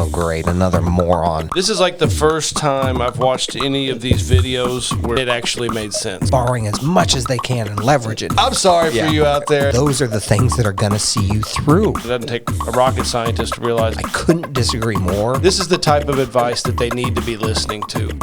oh great, another moron. This is like the first time I've watched any of these videos where it actually made sense. Borrowing as much as they can and leverage it. I'm sorry for you out there. Those are the things that are going to see you through. It doesn't take a rocket scientist to realize. I couldn't disagree more. This is the type of advice that they need to be listening to.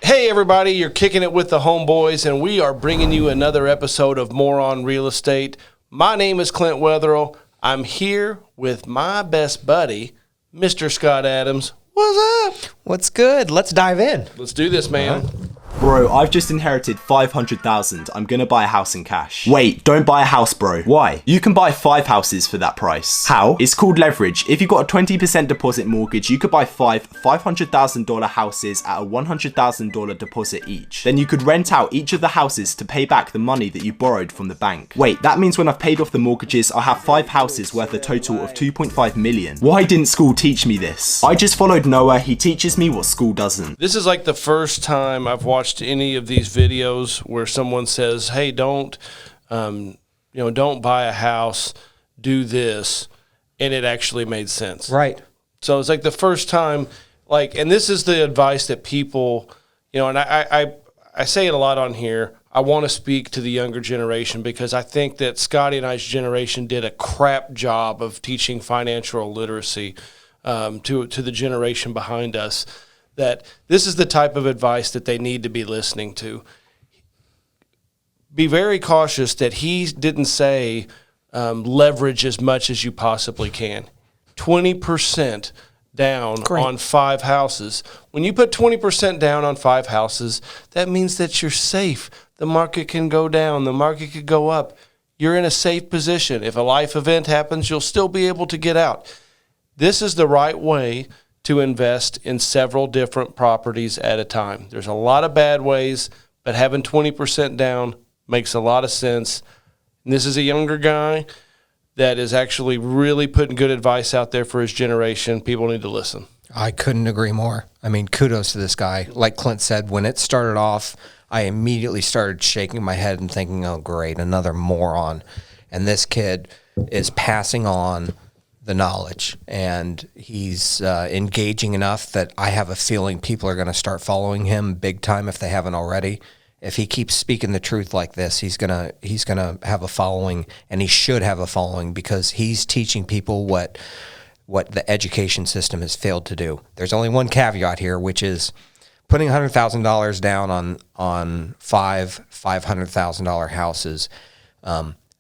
Hey everybody, you're kicking it with the Homeboys, and we are bringing you another episode of Moron Real Estate. My name is Clint Wetherill. I'm here with my best buddy, Mr. Scott Adams. What's up? What's good? Let's dive in. Let's do this, man. Bro, I've just inherited $500,000. I'm gonna buy a house in cash. Wait, don't buy a house, bro. Why? You can buy 5 houses for that price. How? It's called leverage. If you've got a 20% deposit mortgage, you could buy 5 $500,000 houses at a $100,000 deposit each. Then you could rent out each of the houses to pay back the money that you borrowed from the bank. Wait, that means when I've paid off the mortgages, I'll have 5 houses worth a total of 2.5 million. Why didn't school teach me this? I just followed Noah. He teaches me what school doesn't. This is like the first time I've watched any of these videos where someone says, hey, don't buy a house, do this, and it actually made sense. Right. So it's like the first time, and this is the advice that people, and I say it a lot on here. I want to speak to the younger generation because I think that Scotty and I's generation did a crap job of teaching financial literacy to the generation behind us. That this is the type of advice that they need to be listening to. Be very cautious that he didn't say leverage as much as you possibly can. 20% down on 5 houses. When you put 20% down on 5 houses, that means that you're safe. The market can go down. The market could go up. You're in a safe position. If a life event happens, you'll still be able to get out. This is the right way to invest in several different properties at a time. There's a lot of bad ways, but having 20% down makes a lot of sense. And this is a younger guy that is actually really putting good advice out there for his generation. People need to listen. I couldn't agree more. I mean, kudos to this guy. Like Clint said, when it started off, I immediately started shaking my head and thinking, oh, great, another moron. And this kid is passing on the knowledge, and he's engaging enough that I have a feeling people are going to start following him big time if they haven't already. If he keeps speaking the truth like this, he's gonna have a following, and he should have a following because he's teaching people what the education system has failed to do. There's only one caveat here, which is putting $100,000 down on 5 $500,000 houses.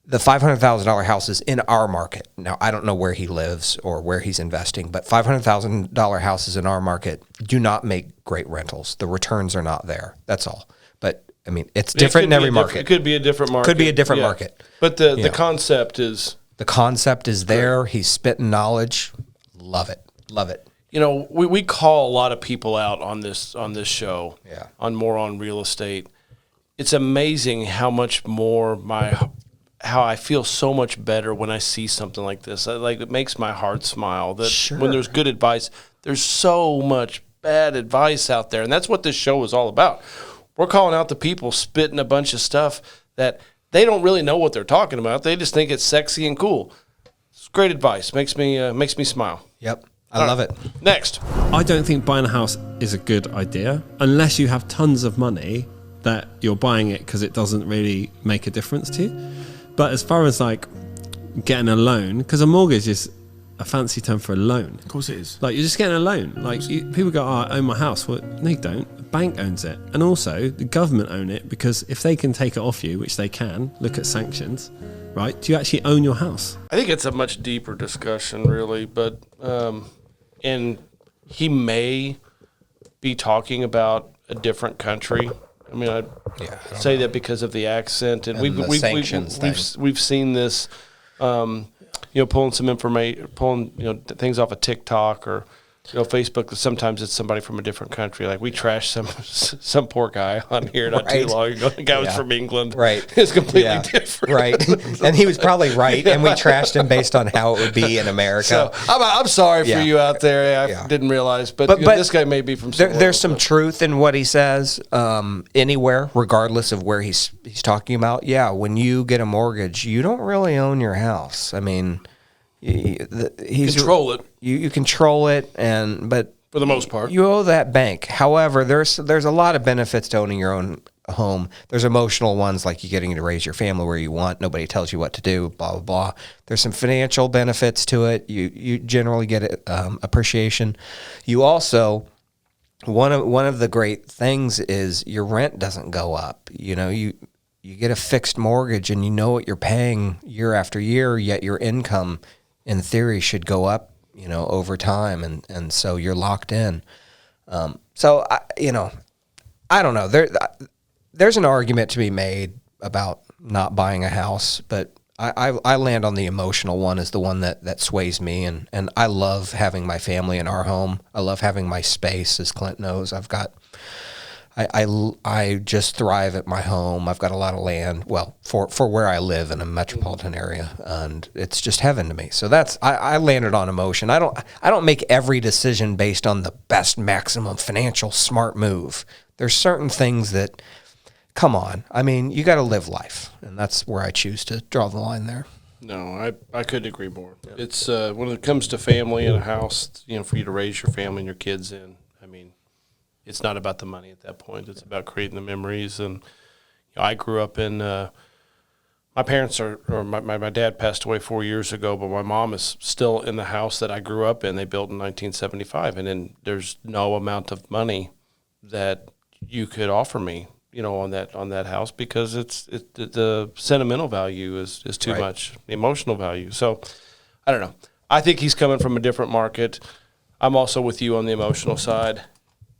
The $500,000 houses in our market. Now, I don't know where he lives or where he's investing, but $500,000 houses in our market do not make great rentals. The returns are not there. That's all. But, I mean, it's different in every market. It could be a different market. Could be a different market. But the concept is... The concept is there. He's spitting knowledge. Love it. Love it. We call a lot of people out on this show, on Moron Real Estate. It's amazing how much more how I feel so much better when I see something like this. It makes my heart smile that when there's good advice, there's so much bad advice out there. And that's what this show is all about. We're calling out the people spitting a bunch of stuff that they don't really know what they're talking about. They just think it's sexy and cool. It's great advice. Makes me smile. Yep. I love it. Next. I don't think buying a house is a good idea unless you have tons of money that you're buying it because it doesn't really make a difference to you. But as far as getting a loan, because a mortgage is a fancy term for a loan. Of course it is. You're just getting a loan. People go, I own my house. Well, no, you don't. The bank owns it. And also, the government own it because if they can take it off you, which they can, look at sanctions, right? Do you actually own your house? I think it's a much deeper discussion, really. But, and he may be talking about a different country. I mean, I'd say that because of the accent, and we've seen this, pulling some information, pulling things off of TikTok or Facebook, sometimes it's somebody from a different country. Like we trashed some poor guy on here not too long ago. The guy was from England. Right. It's completely different. Right. And he was probably right. And we trashed him based on how it would be in America. So I'm sorry for you out there. I didn't realize, but this guy may be from somewhere there's some truth in what he says. Anywhere, regardless of where he's talking about. Yeah, when you get a mortgage, you don't really own your house. I mean, he's control it. You control it, but for the most part, you owe that bank. However, there's a lot of benefits to owning your own home. There's emotional ones, like you getting to raise your family where you want. Nobody tells you what to do. Blah blah blah. There's some financial benefits to it. You generally get appreciation. You also one of the great things is your rent doesn't go up. You get a fixed mortgage and you know what you're paying year after year. Yet your income, in theory, should go up. Over time, and so you're locked in. So I don't know. There's an argument to be made about not buying a house, but I land on the emotional one as the one that sways me, and I love having my family in our home. I love having my space, as Clint knows. I just thrive at my home. I've got a lot of land, well, for where I live in a metropolitan area, and it's just heaven to me. So I landed on emotion. I don't make every decision based on the best maximum financial smart move. There's certain things that, come on, I mean, you got to live life, and that's where I choose to draw the line there. No, I couldn't agree more. Yeah. It's when it comes to family and a house, for you to raise your family and your kids in, I mean, it's not about the money at that point. It's about creating the memories. And I grew up in my parents my dad passed away 4 years ago, but my mom is still in the house that I grew up in. They built in 1975, and then there's no amount of money that you could offer me, on that house, because the sentimental value is too much, the emotional value. So I don't know. I think he's coming from a different market. I'm also with you on the emotional side.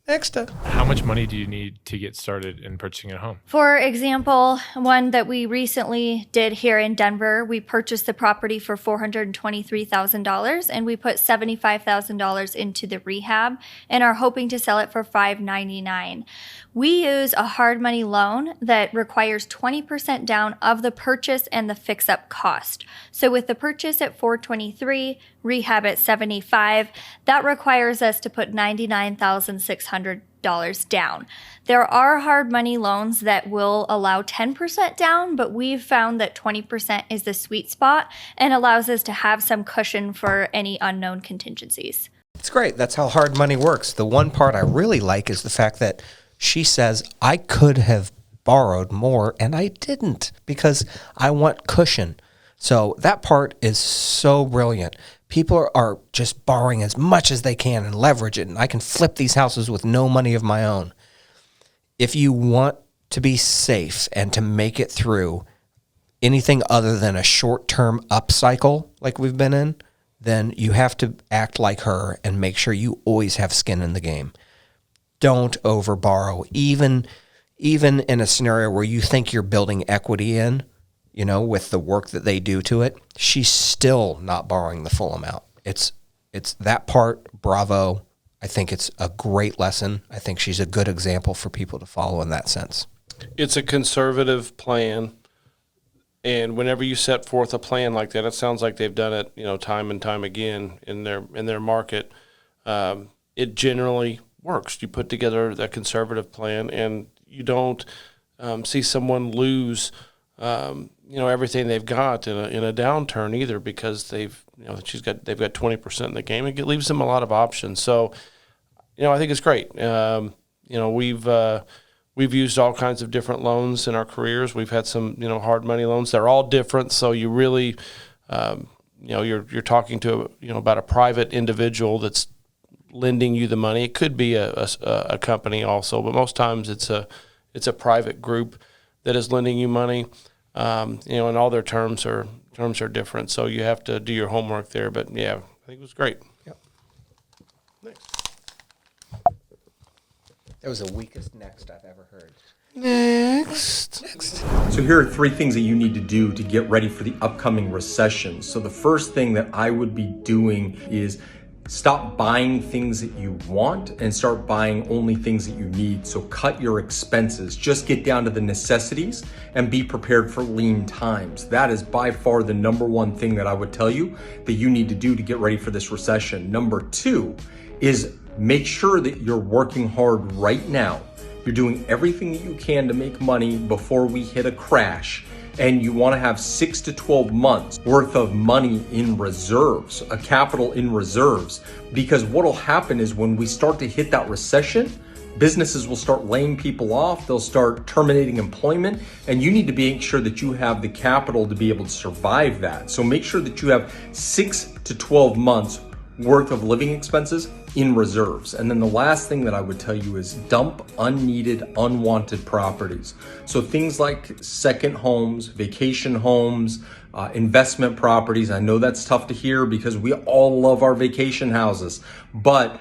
Next up. How much money do you need to get started in purchasing a home? For example, one that we recently did here in Denver, we purchased the property for $423,000, and we put $75,000 into the rehab and are hoping to sell it for $599,000. We use a hard money loan that requires 20% down of the purchase and the fix-up cost. So with the purchase at $423,000, rehab at $75,000, that requires us to put $99,600 down. There are hard money loans that will allow 10% down, but we've found that 20% is the sweet spot and allows us to have some cushion for any unknown contingencies. It's great. That's how hard money works. The one part I really like is the fact that she says, I could have borrowed more and I didn't because I want cushion. So that part is so brilliant. People are just borrowing as much as they can and leverage it, and I can flip these houses with no money of my own. If you want to be safe and to make it through anything other than a short-term upcycle like we've been in, then you have to act like her and make sure you always have skin in the game. Don't overborrow, even in a scenario where you think you're building equity in, with the work that they do to it, she's still not borrowing the full amount. It's that part, bravo. I think it's a great lesson. I think she's a good example for people to follow in that sense. It's a conservative plan, and whenever you set forth a plan like that, it sounds like they've done it, time and time again in their market. It generally works. You put together that conservative plan, and you don't see someone lose everything they've got in a downturn either, because they've got 20% in the game. It leaves them a lot of options. So, I think it's great. We've used all kinds of different loans in our careers. We've had some hard money loans. They're all different. So you really you're talking to about a private individual that's lending you the money. It could be a company also, but most times it's a private group that is lending you money. And all their terms are different, so you have to do your homework there. But yeah, I think it was great. Yep. Next. That was the weakest next I've ever heard. Next. So here are 3 things that you need to do to get ready for the upcoming recession. So the first thing that I would be doing is Stop buying things that you want and start buying only things that you need. So cut your expenses, just get down to the necessities and be prepared for lean times. That is by far the number one thing that I would tell you that you need to do to get ready for this recession. Number two is make sure that you're working hard right now. You're doing everything that you can to make money before we hit a crash. And you want to have 6 to 12 months worth of money in reserves, a capital in reserves, because what'll happen is when we start to hit that recession, businesses will start laying people off, they'll start terminating employment, and you need to make sure that you have the capital to be able to survive that. So make sure that you have 6 to 12 months worth of living expenses in reserves. And then the last thing that I would tell you is dump unneeded, unwanted properties. So things like second homes, vacation homes, investment properties. I know that's tough to hear because we all love our vacation houses, but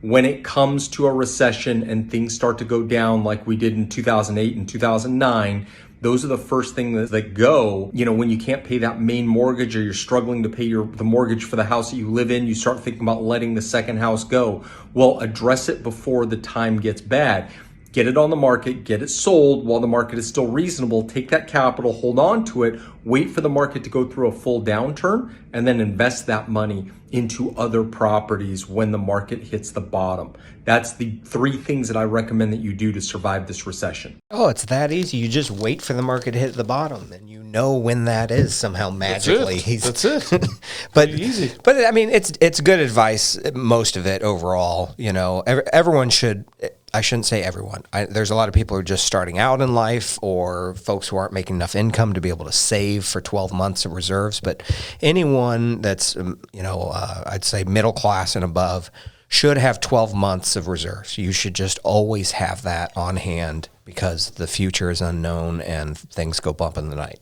when it comes to a recession and things start to go down like we did in 2008 and 2009, those are the first things that go. You know, when you can't pay that main mortgage or you're struggling to pay the mortgage for the house that you live in, you start thinking about letting the second house go. Well, address it before the time gets bad. Get it on the market, get it sold while the market is still reasonable, take that capital, hold on to it, wait for the market to go through a full downturn, and then invest that money into other properties when the market hits the bottom. That's the 3 things that I recommend that you do to survive this recession. Oh, it's that easy. You just wait for the market to hit the bottom, and you know when that is somehow magically. That's it. but easy. But I mean, it's good advice. Most of it overall, you know, everyone should. I shouldn't say everyone. There's a lot of people who are just starting out in life, or folks who aren't making enough income to be able to save for 12 months of reserves. But anyone that's, I'd say middle class and above should have 12 months of reserves. You should just always have that on hand because the future is unknown and things go bump in the night.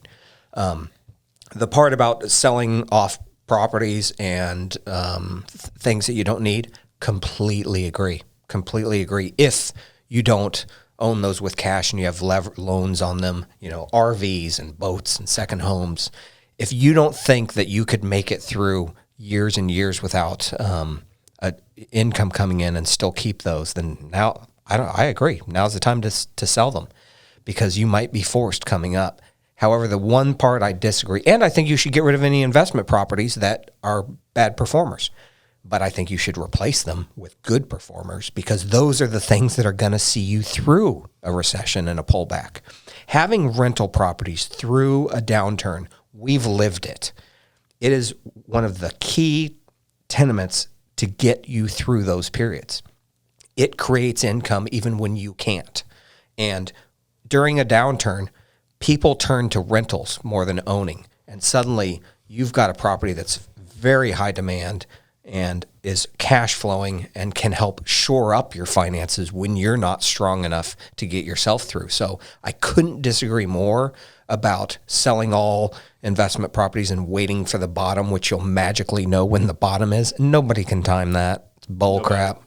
The part about selling off properties and things that you don't need, completely agree. Completely agree. If you don't own those with cash and you have loans on them, you know, RVs and boats and second homes, if you don't think that you could make it through years and years without income coming in and still keep those, then now I agree. Now's the time to sell them because you might be forced coming up. However, the one part I disagree, and I think you should get rid of any investment properties that are bad performers. But I think you should replace them with good performers because those are the things that are going to see you through a recession and a pullback. Having rental properties through a downturn, we've lived it. It is one of the key tenements to get you through those periods. It creates income even when you can't. And during a downturn, people turn to rentals more than owning. And suddenly you've got a property that's very high demand and is cash flowing and can help shore up your finances when you're not strong enough to get yourself through. So I couldn't disagree more about selling all investment properties and waiting for the bottom, which you'll magically know when the bottom is. Nobody can time that. It's bull crap.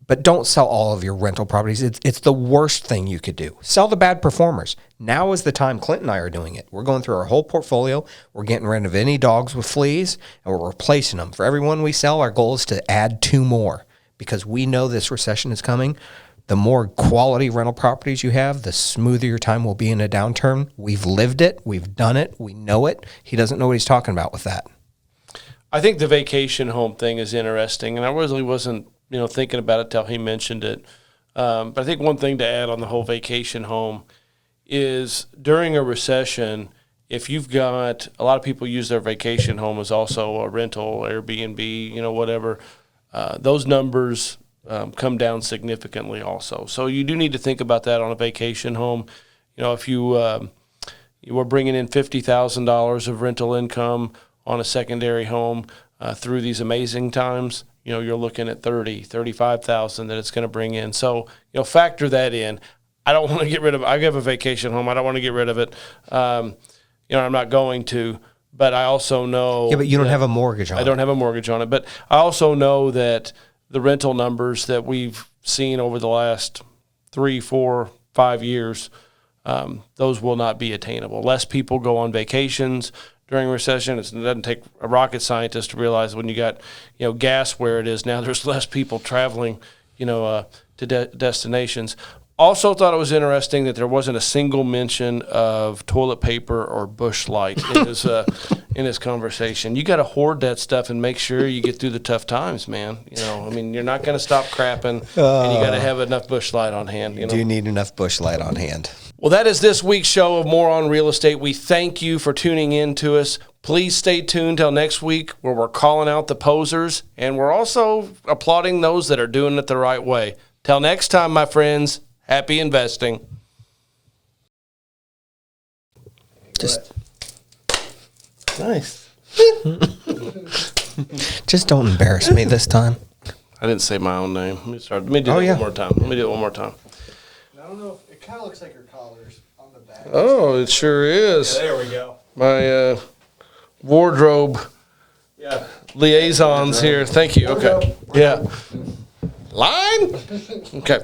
But don't sell all of your rental properties. It's the worst thing you could do. Sell the bad performers. Now is the time. Clint and I are doing it. We're going through our whole portfolio. We're getting rid of any dogs with fleas, and we're replacing them. For every one we sell, our goal is to add 2 more because we know this recession is coming. The more quality rental properties you have, the smoother your time will be in a downturn. We've lived it. We've done it. We know it. He doesn't know what he's talking about with that. I think the vacation home thing is interesting, and I really wasn't thinking about it till he mentioned it. But I think one thing to add on the whole vacation home is during a recession, if you've got a lot of people use their vacation home as also a rental, Airbnb, whatever, those numbers come down significantly also. So you do need to think about that on a vacation home. If you were bringing in $50,000 of rental income on a secondary home through these amazing times, you're looking at $35,000 that it's going to bring in. So, factor that in. I don't want to get rid of it. I have a vacation home. I don't want to get rid of it. I'm not going to, but I also know. Yeah, but you don't have a mortgage on it. I don't have a mortgage on it, but I also know that the rental numbers that we've seen over the last 3, 4, 5 years, those will not be attainable. Less people go on vacations during recession. It doesn't take a rocket scientist to realize when you got, gas where it is now, there's less people traveling, to destinations. Also thought it was interesting that there wasn't a single mention of toilet paper or Busch Light in his conversation. You got to hoard that stuff and make sure you get through the tough times, man. You're not going to stop crapping, and you got to have enough Busch Light on hand. You do need enough Busch Light on hand. Well, that is this week's show of Moron Real Estate. We thank you for tuning in to us. Please stay tuned till next week where we're calling out the posers, and we're also applauding those that are doing it the right way. Till next time, my friends, happy investing. Just nice. Just don't embarrass me this time. I didn't say my own name. Let me do it one more time. Let me do it one more time. I don't know. It kind of looks like your collar's on the back. Oh, it sure is. Yeah, there we go. My wardrobe liaisons here. Thank you. Okay. Yeah. Line? Okay.